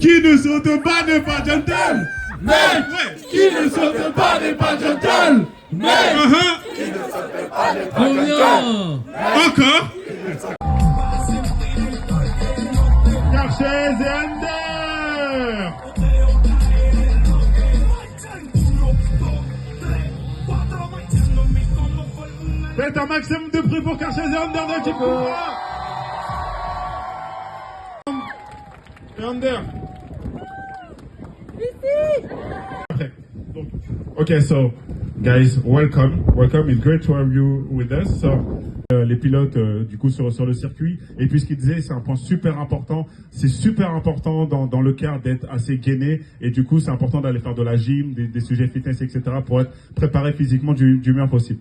Qui ne saute pas n'est pas gentle. Mec, qui ne saute pas n'est pas gentle. Mec, qui ne saute pas n'est pas gentle. Encore. Karchez et Under. Faites un maximum de bruit pour Karchez et Under de l'équipe Cupra. Et Under. Okay. Okay, so guys, welcome. It's great to have you with us. So, les pilotes du coup sur le circuit. Et puis ce qu'il disait, c'est un point super important. C'est super important dans le car d'être assez gainé. Et du coup, c'est important d'aller faire de la gym, des sujets fitness, etc. pour être préparé physiquement du mieux possible.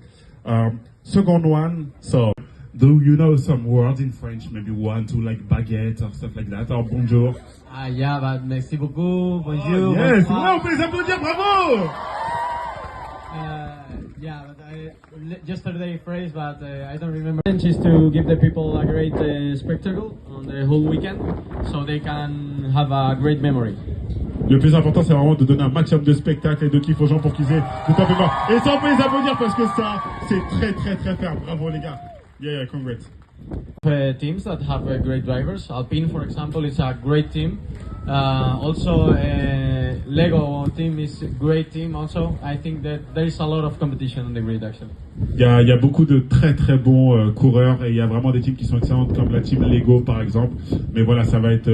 Second one, so do you know some words in French? Maybe one, two, like baguette or stuff like that, or bonjour. Ah, yeah, but merci beaucoup, bonjour. Oh, yes, on peut les applaudir, bravo! Yeah, but yesterday phrase, but I don't remember. Is to give the people a great spectacle on the whole weekend, so they can have a great memory. Le plus important, c'est vraiment de donner un maximum de spectacle et de kiff aux gens pour qu'ils aient tout à fait marre. Et ça, on peut les applaudir parce que ça, c'est très ferme. Bravo, les gars. Yeah, congrats. Teams that have great drivers. Alpine, for example, is a great team. Also, Lego team is a great team. Also, I think that there is a lot of competition on the grid, actually. Il y a beaucoup de très bons coureurs et il y a vraiment des teams qui sont excellentes comme la team Lego par exemple. Mais voilà, ça va être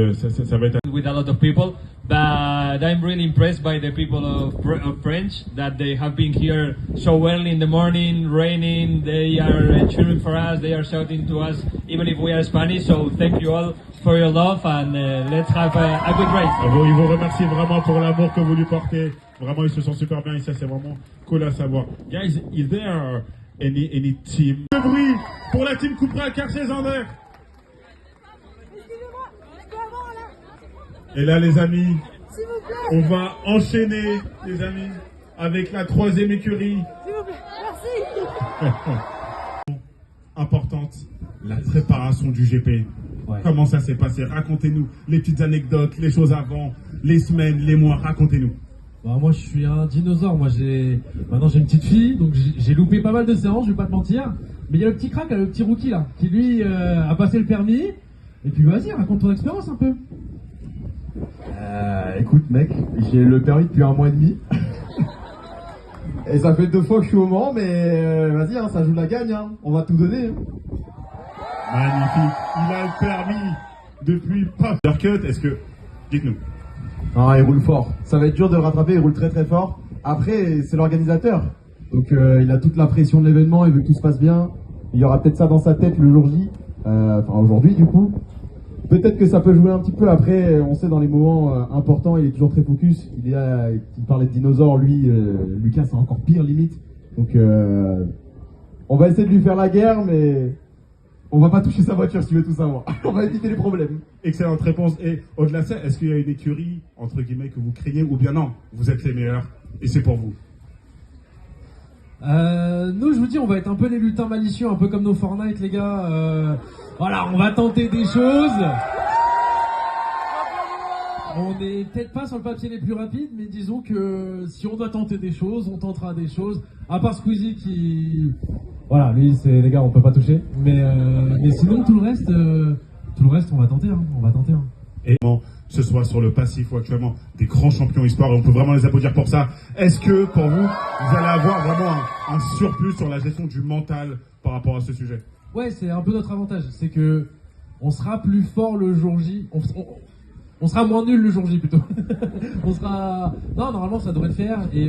with a lot of people, but I'm really impressed by the people of French that they have been here so early in the morning, raining. They are cheering for us. They are shouting to us, even if we are Spanish. So thank you all for your love and let's have a good race. Ils vous remercient vraiment pour l'amour que vous lui portez. Vraiment, ils se sentent super bien et ça, c'est vraiment cool à savoir. Guys, is there any team? Le bruit pour la team Cupra Karchez et Under. Et là, les amis, on va enchaîner, les amis, avec la troisième écurie. S'il vous plaît, merci. Importante, la préparation du GP. Ouais. Comment ça s'est passé? Racontez-nous les petites anecdotes, les choses avant, les semaines, les mois, racontez-nous. Bah, moi je suis un dinosaure, maintenant j'ai une petite fille, donc j'ai loupé pas mal de séances, je vais pas te mentir. Mais il y a le petit crack, le petit rookie là, qui lui a passé le permis. Et puis vas-y, raconte ton expérience un peu. Écoute mec, j'ai le permis depuis 1 mois et demi. Et ça fait 2 fois que je suis au Mans, mais vas-y, hein, ça joue de la gagne, hein. On va tout donner. Hein. Magnifique, il a le permis depuis pas. Cut, est-ce que... Dites-nous. Ah, il roule fort. Ça va être dur de le rattraper, il roule très fort. Après, c'est l'organisateur. Donc il a toute la pression de l'événement, il veut que tout se passe bien. Il y aura peut-être ça dans sa tête le jour J. Enfin aujourd'hui du coup. Peut-être que ça peut jouer un petit peu. Après, on sait dans les moments importants, il est toujours très focus. Il parlait de dinosaures, lui, Lucas c'est encore pire limite. Donc on va essayer de lui faire la guerre, mais on va pas toucher sa voiture si tu veux tout savoir. On va éviter les problèmes. Excellente réponse. Et au-delà de ça, est-ce qu'il y a une écurie, entre guillemets, que vous craignez ou bien non, vous êtes les meilleurs et c'est pour vous? Nous, je vous dis, on va être un peu les lutins malicieux, un peu comme nos Fortnite, les gars. Voilà, on va tenter des choses. On n'est peut-être pas sur le papier les plus rapides, mais disons que si on doit tenter des choses, on tentera des choses. À part Squeezie qui... Voilà, lui, c'est les gars, on peut pas toucher. Mais sinon, tout le reste, on va tenter. On va tenter. Et ce soit sur le passif ou actuellement des grands champions histoire, et on peut vraiment les applaudir pour ça. Est-ce que pour vous, vous allez avoir vraiment un surplus sur la gestion du mental par rapport à ce sujet? Ouais, c'est un peu notre avantage, c'est que on sera plus fort le jour J, on sera moins nul le jour J plutôt. Non, normalement ça devrait le faire, et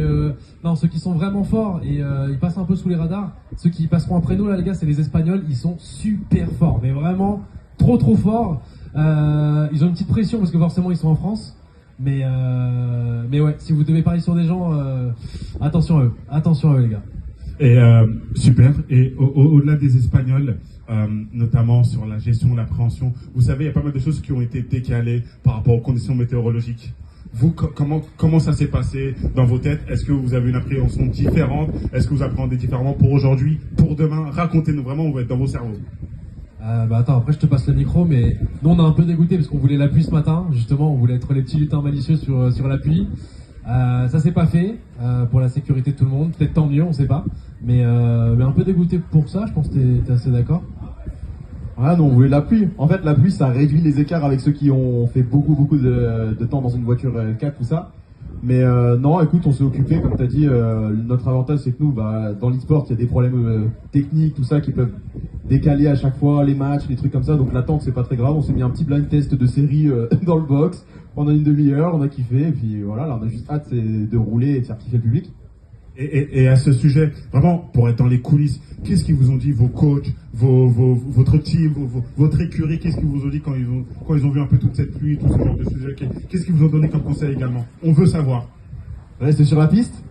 non, ceux qui sont vraiment forts, et ils passent un peu sous les radars, ceux qui passeront après nous là les gars, c'est les Espagnols, ils sont super forts, mais vraiment trop forts. Ils ont une petite pression parce que forcément ils sont en France, mais ouais, si vous devez parier sur des gens, attention à eux les gars. Et super. Et au-delà des Espagnols, notamment sur la gestion, l'appréhension, vous savez, il y a pas mal de choses qui ont été décalées par rapport aux conditions météorologiques. Vous, comment ça s'est passé dans vos têtes? Est-ce que vous avez une appréhension différente? Est-ce que vous appréhendez différemment pour aujourd'hui, pour demain? Racontez-nous vraiment, on va être dans vos cerveaux. Bah attends, après je te passe le micro, mais nous on a un peu dégoûté parce qu'on voulait l'appui ce matin, justement, on voulait être les petits lutins malicieux sur l'appui. Ça s'est pas fait, pour la sécurité de tout le monde, peut-être tant mieux, on sait pas. Mais un peu dégoûté pour ça, je pense que t'es assez d'accord. Ah non, on voulait l'appui. En fait, l'appui, ça réduit les écarts avec ceux qui ont fait beaucoup de temps dans une voiture 4 ou ça. Mais non, écoute, on s'est occupé, comme tu as dit, notre avantage c'est que nous, dans l'e-sport, il y a des problèmes techniques, tout ça, qui peuvent décaler à chaque fois les matchs, les trucs comme ça, donc l'attente c'est pas très grave. On s'est mis un petit blind test de série dans le box pendant une demi-heure, on a kiffé, et puis voilà, là on a juste hâte de rouler et de faire kiffer le public. Et à ce sujet, vraiment, pour être dans les coulisses, qu'est-ce qu'ils vous ont dit vos coachs, votre team, votre écurie, qu'est-ce qu'ils vous ont dit quand ils ont vu un peu toute cette pluie, tout ce genre de sujet, qu'est-ce qu'ils vous ont donné comme conseil également? On veut savoir. Restez sur la piste,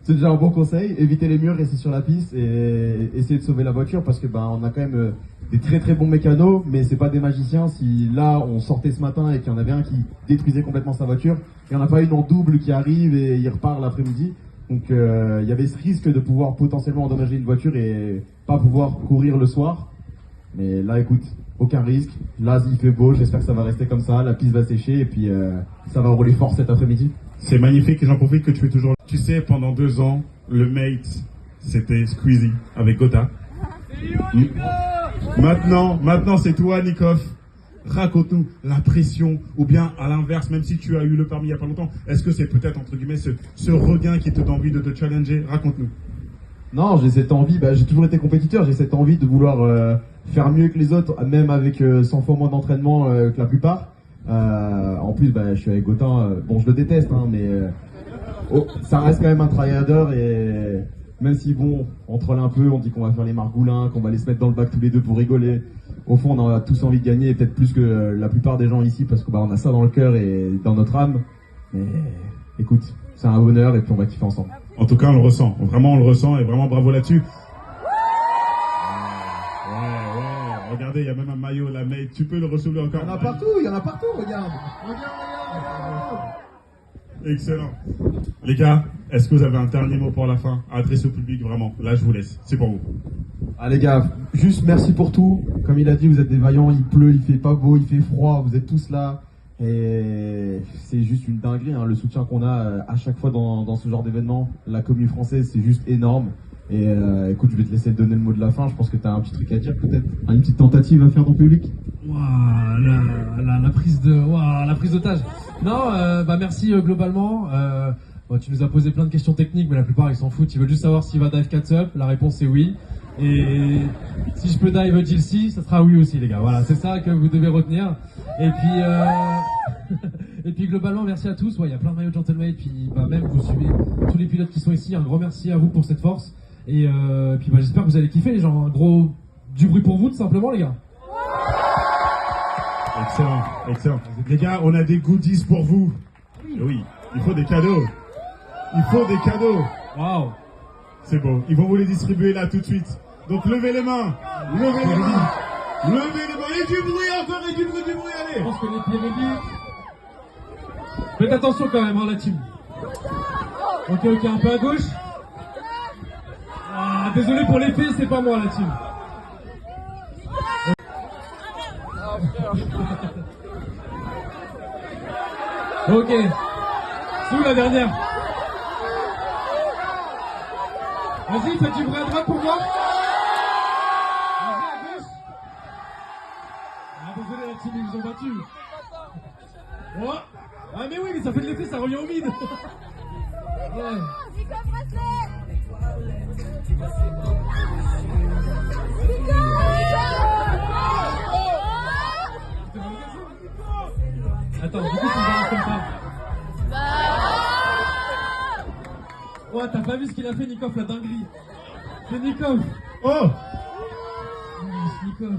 c'est déjà un bon conseil. Évitez les murs, restez sur la piste et essayez de sauver la voiture parce que on a quand même des très bons mécanos, mais c'est pas des magiciens. Si là on sortait ce matin et qu'il y en avait un qui détruisait complètement sa voiture, il n'y en a pas une en double qui arrive et il repart l'après-midi. Donc il y avait ce risque de pouvoir potentiellement endommager une voiture et pas pouvoir courir le soir. Mais là écoute, aucun risque. Là il fait beau, j'espère que ça va rester comme ça, la piste va sécher et puis ça va rouler fort cet après-midi. C'est magnifique et j'en profite que tu es toujours là. Tu sais, pendant 2 ans, le mate, c'était Squeezie avec Gotha. Maintenant c'est toi, Nikov. Raconte-nous la pression, ou bien à l'inverse, même si tu as eu le permis il n'y a pas longtemps, est-ce que c'est peut-être entre guillemets ce regain qui te donne envie de te challenger? Raconte-nous. Non, j'ai cette envie, j'ai toujours été compétiteur, j'ai cette envie de vouloir faire mieux que les autres, même avec 100 fois moins d'entraînement que la plupart. En plus, je suis avec Gotha, bon je le déteste, mais ça reste quand même un tryharder et même si on troll un peu, on dit qu'on va faire les margoulins, qu'on va les se mettre dans le bac tous les deux pour rigoler. Au fond, on a tous envie de gagner, peut-être plus que la plupart des gens ici, parce que on a ça dans le cœur et dans notre âme. Mais écoute, c'est un honneur et puis on va kiffer ensemble. En tout cas, on le ressent. Vraiment, on le ressent et vraiment bravo là-dessus. Ouais. Regardez, il y a même un maillot, la mate. Tu peux le recevoir encore. Il y en a partout, regarde. Excellent. Les gars, est-ce que vous avez un dernier mot pour la fin à adresser au public? Vraiment, là, je vous laisse. C'est pour vous. Ah les gars, juste merci pour tout. Comme il a dit, vous êtes des vaillants, il pleut, il fait pas beau, il fait froid, vous êtes tous là. Et c'est juste une dinguerie, le soutien qu'on a à chaque fois dans ce genre d'événement. La communauté française, c'est juste énorme. Et écoute, je vais te laisser te donner le mot de la fin. Je pense que tu as un petit truc à dire peut-être. Une petite tentative à faire dans le public. La prise d'otage. Non, merci globalement. Tu nous as posé plein de questions techniques, mais la plupart ils s'en foutent. Ils veulent juste savoir s'il va dive 4 up. La réponse est oui. Et si je peux dive GLC, ça sera oui aussi les gars. Voilà, c'est ça que vous devez retenir. Et puis et puis globalement merci à tous. Il y a plein de maillots de Gentleman. Puis même vous suivez tous les pilotes qui sont ici. Un grand merci à vous pour cette force. Et puis j'espère que vous allez kiffer les gens. Un gros du bruit pour vous tout simplement les gars. Excellent. Les gars, on a des goodies pour vous. Oui, il faut des cadeaux. Waouh. C'est beau. Ils vont vous les distribuer là tout de suite. Donc levez les mains. Et du bruit encore, et du bruit, allez. Je pense que les Pirelli... Faites attention quand même, la team. Ok, un peu à gauche. Désolé pour l'effet, c'est pas moi la team. Ok. C'est où la dernière? Vas-y, faites du bruit à droite pour moi. Vas-y, à gauche. Désolé la team, ils vous ont battu. Oh. Mais oui, mais ça fait de l'effet, ça revient au mid. Ouais. Attends, du coup, tu me balances comme ça. Ouais, t'as pas vu ce qu'il a fait, Nikov, la dinguerie. C'est Nikov. Oh, C'est Nikov.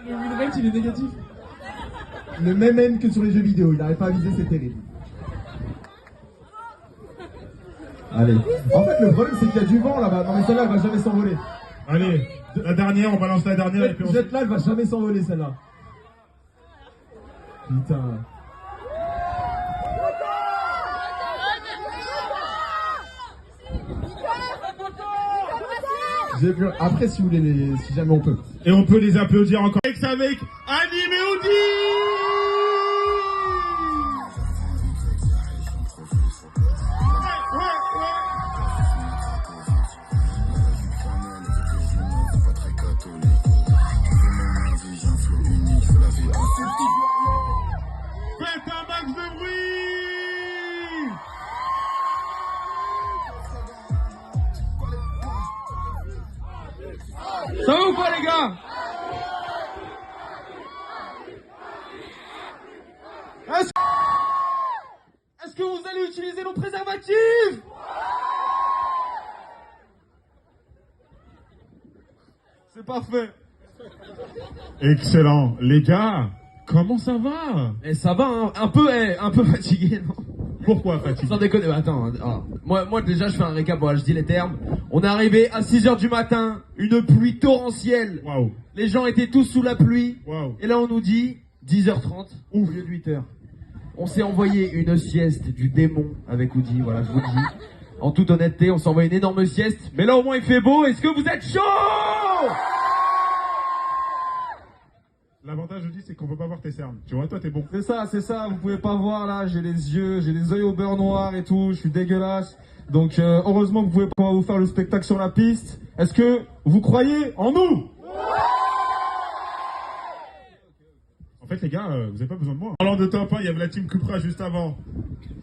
Le win rate, il est négatif. Le même aim que sur les jeux vidéo, il n'arrive pas à viser, c'est terrible. Allez. En fait, le problème, c'est qu'il y a du vent là-bas. Non, mais celle-là, elle va jamais s'envoler. allez, la dernière, on balance la dernière et puis on... Cette là, elle va jamais s'envoler, celle-là. Putain. Après, si vous voulez, si jamais on peut. Et on peut les applaudir encore. Avec Anime et Audi. Faites un max de bruit. Ça va ou pas les gars? Est-ce que vous allez utiliser nos préservatifs? C'est parfait. Excellent. Les gars, comment ça va? Et ça va, hein, un peu fatigué, non? Pourquoi fatigué? Sans déconner, bah, attends, moi déjà je fais un récap, voilà, je dis les termes. On est arrivé à 6h du matin, une pluie torrentielle. Waouh. Les gens étaient tous sous la pluie. Waouh. Et là on nous dit 10h30 au lieu de 8h. On s'est envoyé une sieste du démon avec Woody, voilà, je vous le dis. En toute honnêteté, on s'est envoyé une énorme sieste. Mais là au moins il fait beau, est-ce que vous êtes chaud? L'avantage, je dis, c'est qu'on peut pas voir tes cernes. Tu vois, toi, t'es bon. C'est ça, vous pouvez pas voir là, j'ai les yeux au beurre noir et tout, je suis dégueulasse. Donc heureusement que vous pouvez pas vous faire le spectacle sur la piste. Est-ce que vous croyez en nous? En fait, les gars, vous avez pas besoin de moi. En parlant de top 1, il y avait la team Cupra juste avant.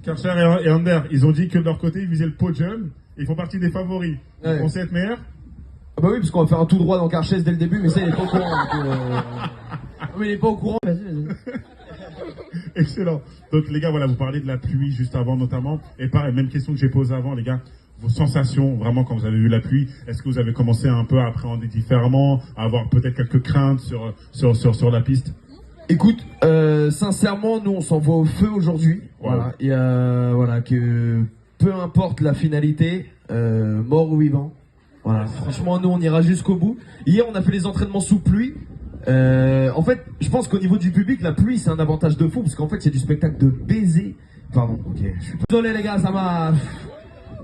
Karcher et Ander, ils ont dit que de leur côté, ils visaient le podium. Ils font partie des favoris. Ouais. Ils pensaient être meilleurs. Ah bah oui, parce qu'on va faire un tout droit dans Carchès dès le début, mais ça il est pas au courant. Mais il est pas au courant, vas-y. Excellent. Donc, les gars, voilà, vous parlez de la pluie juste avant, notamment. Et pareil, même question que j'ai posée avant, les gars. Vos sensations, vraiment, quand vous avez vu la pluie, est-ce que vous avez commencé un peu à appréhender différemment, à avoir peut-être quelques craintes sur la piste? Écoute, sincèrement, nous on s'envoie au feu aujourd'hui. Wow. Voilà, et voilà que peu importe la finalité, mort ou vivant. Voilà, franchement, nous on ira jusqu'au bout. Hier, on a fait les entraînements sous pluie. En fait, je pense qu'au niveau du public, la pluie c'est un avantage de fou parce qu'en fait, c'est du spectacle de baiser. Pardon, ok, je suis désolé les gars, ça m'a.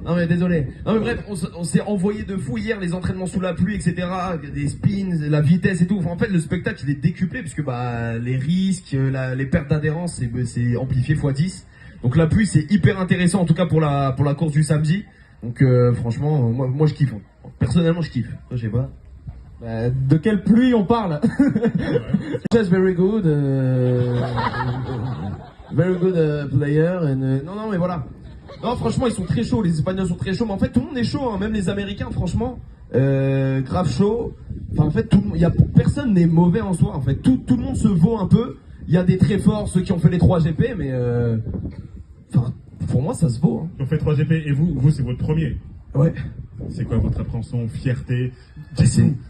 Non mais désolé. Non mais bref, on s'est envoyé de fou hier, les entraînements sous la pluie, etc. Des spins, la vitesse et tout. Enfin, en fait, le spectacle il est décuplé puisque bah les risques, les pertes d'adhérence, c'est amplifié x 10. Donc la pluie c'est hyper intéressant en tout cas pour la course du samedi. Donc franchement, moi je kiffe. Personnellement je kiffe. Toi, je sais pas. De quelle pluie on parle? Just very good, very good player. And, non mais voilà. Non, franchement, ils sont très chauds, les Espagnols sont très chauds, mais en fait, tout le monde est chaud, hein, même les Américains, franchement, grave chaud. Enfin, en fait, personne n'est mauvais en soi, en fait. Tout le monde se vaut un peu. Il y a des très forts, ceux qui ont fait les 3 GP, mais enfin, pour moi, ça se vaut. Hein. Ils ont fait 3 GP, et vous, c'est votre premier. Ouais. C'est quoi votre appréhension, fierté?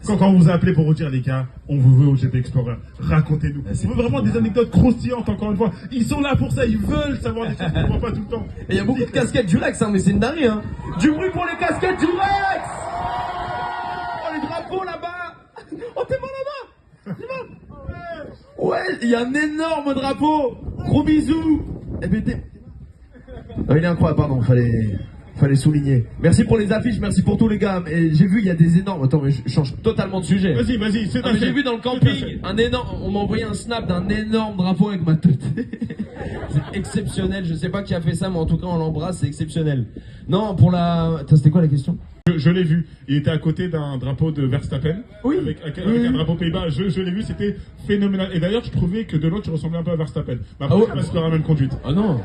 Quand on vous a appelé pour vous dire, les gars, on vous veut au GP Explorer, racontez-nous. On veut vraiment des anecdotes croustillantes, encore une fois. Ils sont là pour ça, ils veulent savoir des choses qu'on ne voit pas tout le temps. Et il y a beaucoup de casquettes du Rex, hein, mais c'est une dinguerie. Hein. Du bruit pour les casquettes du Rex. Oh, les drapeaux là-bas. Oh, t'es pas là-bas. Ouais, il y a un énorme drapeau. Gros bisous. Eh ben, il est incroyable, pardon, fallait souligner. Merci pour les affiches, merci pour tous les gars. Et j'ai vu, il y a des énormes. Attends, mais je change totalement de sujet. Vas-y, c'est J'ai vu dans le camping un énorme. On m'a envoyé un snap d'un énorme drapeau avec ma tête. C'est exceptionnel. Je sais pas qui a fait ça, mais en tout cas, on l'embrasse, c'est exceptionnel. Non, pour la. Attends, c'était quoi la question? Je l'ai vu. Il était à côté d'un drapeau de Verstappen. Oui. Avec un drapeau Pays-Bas. Je l'ai vu, c'était phénoménal. Et d'ailleurs, je trouvais que de l'autre, tu ressemblais un peu à Verstappen. Mais après, je sais pas si tu la même conduite. Ah non,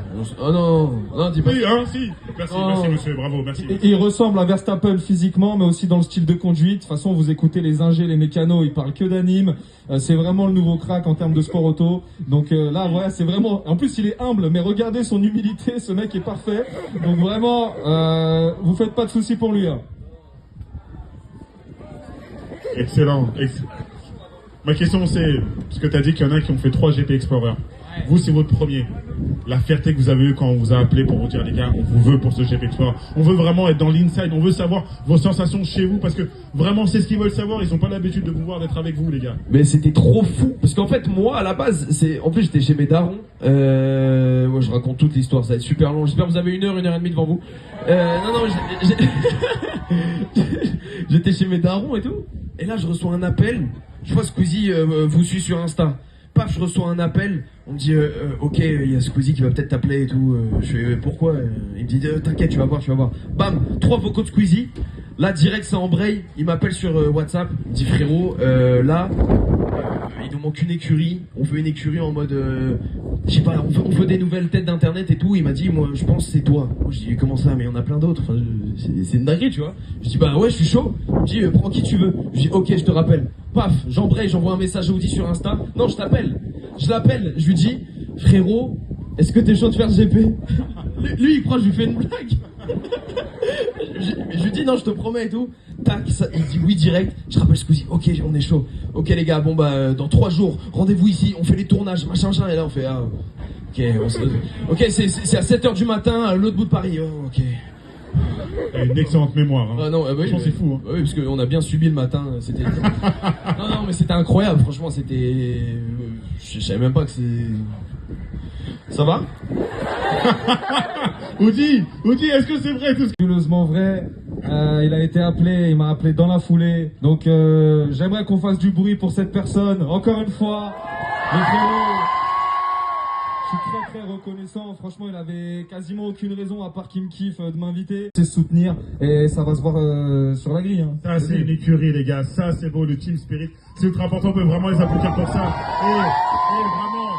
dis pas. Oui, hein, si. Merci monsieur, bravo, merci. Il ressemble à Verstappen physiquement, mais aussi dans le style de conduite. De toute façon, vous écoutez les ingés, les mécanos, ils parlent que d'anime. C'est vraiment le nouveau crack en termes de sport auto. Donc là, voilà, c'est vraiment... En plus, il est humble, mais regardez son humilité, ce mec est parfait. Donc vraiment, vous faites pas de soucis pour lui. Hein. Excellent. Ma question c'est, parce que tu as dit qu'il y en a qui ont fait 3 GP Explorer. Vous, c'est votre premier. La fierté que vous avez eue quand on vous a appelé pour vous dire, les gars, on vous veut pour ce GP de sport. On veut vraiment être dans l'inside. On veut savoir vos sensations chez vous parce que vraiment, c'est ce qu'ils veulent savoir. Ils n'ont pas l'habitude de vous voir, d'être avec vous, les gars. Mais c'était trop fou. Parce qu'en fait, moi, à la base, en plus, j'étais chez mes darons. Moi, je raconte toute l'histoire. Ça va être super long. J'espère que vous avez 1 heure et demie devant vous. J'étais chez mes darons et tout. Et là, je reçois un appel. Je vois Squeezie vous suit sur Insta. Paf, je reçois un appel. On me dit, ok, il y a Squeezie qui va peut-être t'appeler et tout. Je fais, pourquoi? Il me dit, t'inquiète, tu vas voir. Bam, 3 vocaux de Squeezie. Là, direct, ça embraye. Il m'appelle sur WhatsApp. Il me dit, frérot, là, il nous manque une écurie. On veut une écurie en mode, je sais pas, on veut des nouvelles têtes d'internet et tout. Il m'a dit, moi, je pense que c'est toi. Moi, je dis, comment ça? Mais il y en a plein d'autres. Enfin, c'est une dinguerie, tu vois. Je dis, bah ouais, je suis chaud. Il me dit, prends qui tu veux. Je dis, ok, je te rappelle. Paf, j'embraye, j'envoie un message à Audi sur Insta. Non, je t'appelle. Je l'appelle, je lui dis, frérot, est-ce que t'es chaud de faire ce GP? Lui, il croit que je lui fais une blague. Je lui dis, non, je te promets et tout. Tac, ça, il dit oui direct. Je rappelle Squeezie, ok, on est chaud. Ok, les gars, bon, bah, dans 3 jours, rendez-vous ici, on fait les tournages, machin. Et là, on fait, ok, c'est à 7h du matin, à l'autre bout de Paris. Oh, ok. Une excellente mémoire. Hein. Ah non, oui, franchement, c'est fou. Hein. Oui, parce qu'on a bien subi le matin. C'était. non, mais c'était incroyable. Franchement, c'était. Je savais même pas que c'est. Ça va? Audi, est-ce que c'est vrai tout ce Curieusement vrai, il a été appelé, il m'a appelé dans la foulée. Donc j'aimerais qu'on fasse du bruit pour cette personne. Encore une fois, les frérots, je suis très reconnaissant. Franchement, il avait quasiment aucune raison à part qu'il me kiffe de m'inviter. C'est soutenir et ça va se voir sur la grille. Hein. Ça, c'est une écurie, les gars. Ça, c'est beau, le team spirit. C'est ultra important. On peut vraiment les applaudir pour ça. Et vraiment,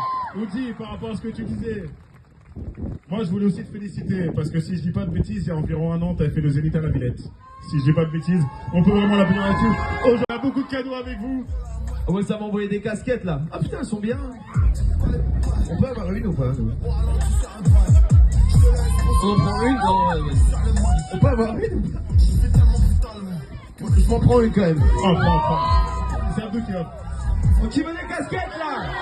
Audi, par rapport à ce que tu disais. Moi, je voulais aussi te féliciter, parce que si je dis pas de bêtises, il y a environ 1 an, tu avais fait le Zénith à la Villette. Si je dis pas de bêtises, on peut vraiment l'appeler là-dessus. Aujourd'hui, on a beaucoup de cadeaux avec vous. Oh, ouais, ça m'a envoyé des casquettes, là. Ah putain, elles sont bien. On peut avoir une ou pas? On en prend une? Non, on peut avoir une? Je m'en prends une quand même. Oh, c'est un truc qui va. Donc, qui veut des casquettes, là?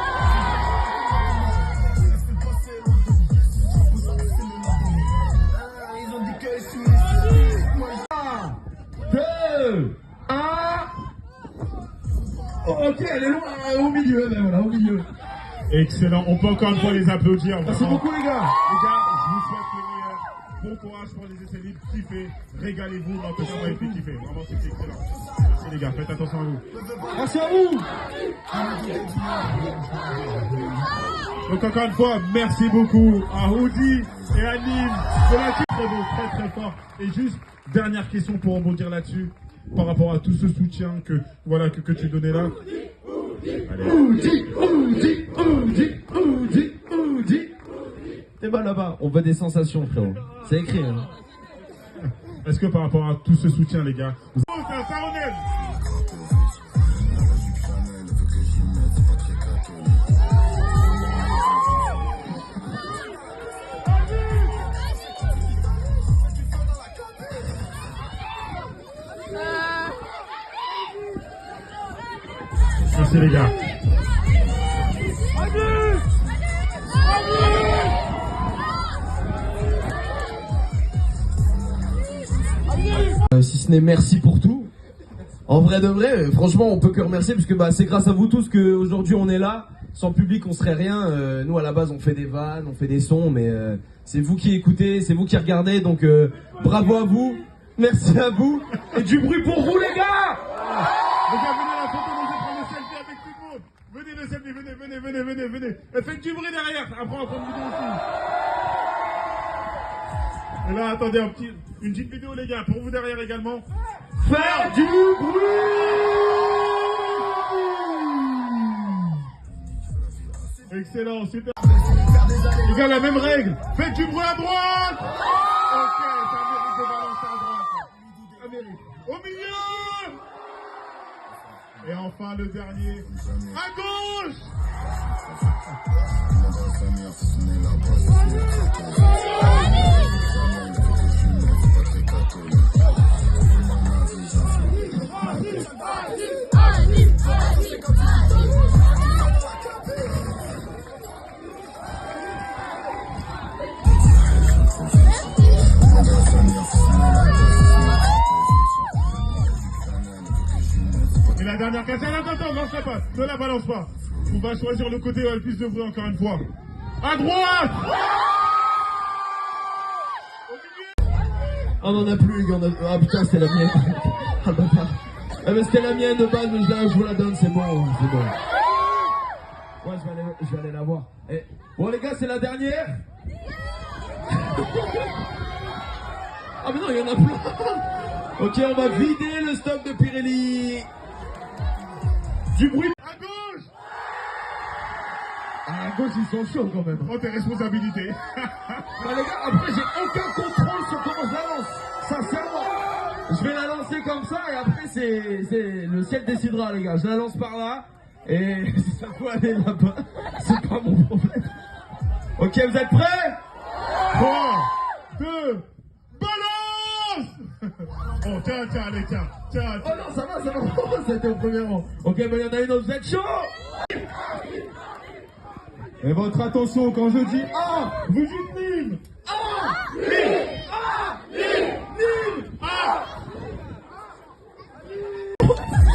2, 1. Ok, elle est loin, au milieu, ben voilà, au milieu. Excellent, on peut encore une fois les applaudir. Merci beaucoup, les gars. Les gars, je vous souhaite le meilleur. Bon courage pour les essais libres, kiffez, régalez-vous. En tout cas, on va été kiffé. Vraiment, c'était excellent. Merci les gars, faites attention à vous. Merci à vous. Donc encore une fois, merci beaucoup à Audi et à Nîmes de la team. Très beau, très fort. Et juste, dernière question pour rebondir là-dessus, par rapport à tout ce soutien que tu donnais là. Allez. Audi. T'es mal là-bas, on veut des sensations, frérot. C'est écrit, hein. Est-ce que par rapport à tout ce soutien, les gars, vous... Oh, c'est un Saronel. Merci les gars. Si ce n'est merci pour tout. En vrai de vrai, franchement, on peut que remercier parce que bah, c'est grâce à vous tous qu'aujourd'hui on est là. Sans le public, on serait rien. Nous, à la base, on fait des vannes, on fait des sons, mais c'est vous qui écoutez, c'est vous qui regardez. Donc, bravo à vous. Merci à vous. Et du bruit pour vous, les gars. Les gars, venez la photo, on prend le selfie avec tout le monde. Venez le selfie, venez. Et faites du bruit derrière. Après, on prend une vidéo aussi. Et là, attendez, une petite vidéo, les gars, pour vous derrière également. Faire du bruit. Excellent, super. Les gars, la même règle. Faites du bruit à droite. Ok, ça mérite de balancer à droite. Ça mérite. Au milieu. Et enfin, le dernier. À gauche. dernière case. Attends, lance la passe. Ne la balance pas. On va choisir le côté où il y a le plus de bruit encore une fois. À droite! On en a plus, les gars. Ah putain, c'était la mienne. Ah bâtard. Ah, mais c'était la mienne de base, mais je vous la donne, c'est bon, c'est bon. Ouais, je vais aller la voir. Eh, bon, les gars, c'est la dernière. Ah, mais non, il y en a plein. Ok, on va vider le stock de Pirelli. Du bruit à gauche! Ah, à gauche, ils sont chauds quand même. Oh, tes responsabilités. Bah, les gars, après, j'ai aucun contrôle sur comment je la lance. Sincèrement. Je vais la lancer comme ça et après, c'est le ciel décidera, les gars. Je la lance par là et si ça peut aller là-bas, c'est pas mon problème. Ok, vous êtes prêts? 3, 2, balance! Oh, tiens, allez, tiens. Oh non, ça va. C'était au premier rang. Ok, bah, il y en a une autre, vous êtes chaud? Et votre attention, quand je dis A, vous dites Nîmes.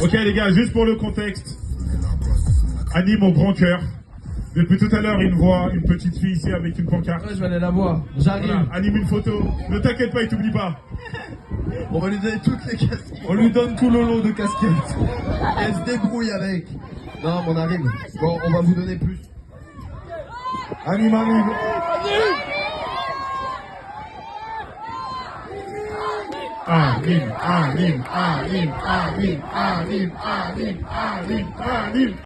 Ok les gars, juste pour le contexte, Anime au grand cœur. Depuis tout à l'heure, il voit une petite fille ici avec une pancarte. Ouais, je vais aller la voir. J'arrive. Voilà, anime une photo. Ne t'inquiète pas, il t'oublie pas. On va lui donner toutes les casquettes. On lui donne tout le lot de casquettes. Elle se débrouille avec. Non, mais on arrive. Bon, on va vous donner plus. Anime arrive. Anime.